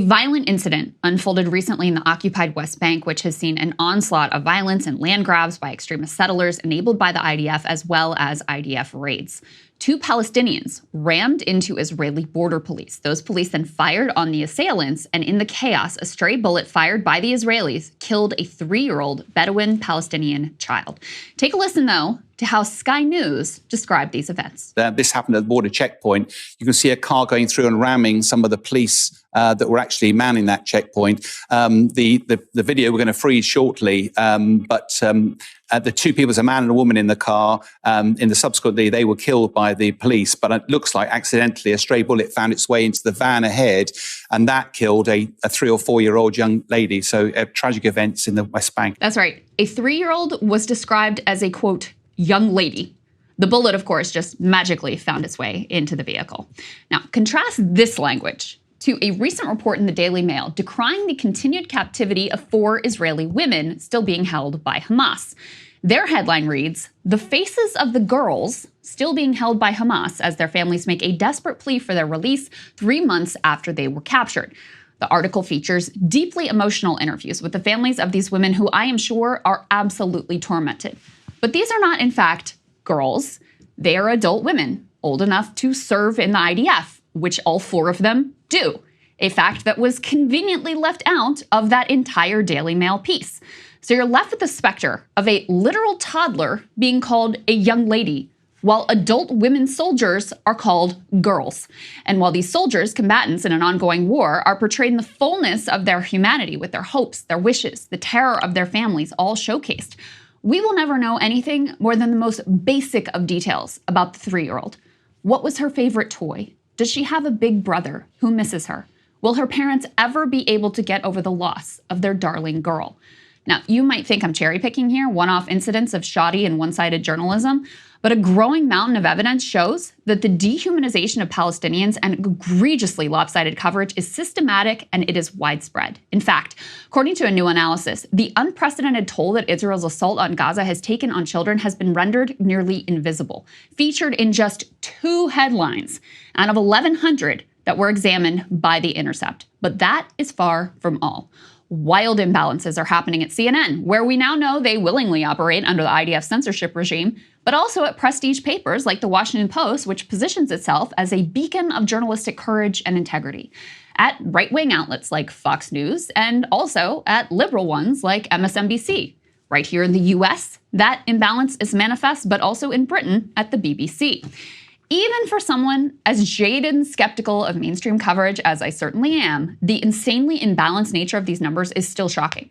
A violent incident unfolded recently in the occupied West Bank, which has seen an onslaught of violence and land grabs by extremist settlers enabled by the IDF as well as IDF raids. 2 Palestinians rammed into Israeli border police. Those police then fired on the assailants, and in the chaos, a stray bullet fired by the Israelis killed a 3-year-old Bedouin Palestinian child. Take a listen, though, to how Sky News described these events. This happened at the border checkpoint. You can see a car going through and ramming some of the police that were actually manning that checkpoint. The video we're going to freeze shortly, but the 2 people, a man and a woman in the car. Subsequently, they were killed by the police, but it looks like accidentally a stray bullet found its way into the van ahead, and that killed a 3 or 4-year-old young lady. So tragic events in the West Bank. That's right. A 3-year-old was described as a, quote, young lady. The bullet, of course, just magically found its way into the vehicle. Now, contrast this language to a recent report in the Daily Mail decrying the continued captivity of 4 Israeli women still being held by Hamas. Their headline reads, "The faces of the girls still being held by Hamas as their families make a desperate plea for their release 3 months after they were captured." The article features deeply emotional interviews with the families of these women who I am sure are absolutely tormented. But these are not, in fact, girls. They are adult women, old enough to serve in the IDF, which all 4 of them do. A fact that was conveniently left out of that entire Daily Mail piece. So you're left with the specter of a literal toddler being called a young lady, while adult women soldiers are called girls. And while these soldiers, combatants in an ongoing war, are portrayed in the fullness of their humanity with their hopes, their wishes, the terror of their families all showcased, we will never know anything more than the most basic of details about the 3-year-old. What was her favorite toy? Does she have a big brother who misses her? Will her parents ever be able to get over the loss of their darling girl? Now, you might think I'm cherry picking here, one-off incidents of shoddy and one-sided journalism, but a growing mountain of evidence shows that the dehumanization of Palestinians and egregiously lopsided coverage is systematic and it is widespread. In fact, according to a new analysis, the unprecedented toll that Israel's assault on Gaza has taken on children has been rendered nearly invisible, featured in just 2 headlines out of 1,100 that were examined by The Intercept. But that is far from all. Wild imbalances are happening at CNN, where we now know they willingly operate under the IDF censorship regime, but also at prestige papers like the Washington Post, which positions itself as a beacon of journalistic courage and integrity, at right-wing outlets like Fox News, and also at liberal ones like MSNBC. Right here in the US, that imbalance is manifest, but also in Britain at the BBC. Even for someone as jaded and skeptical of mainstream coverage as I certainly am, the insanely imbalanced nature of these numbers is still shocking.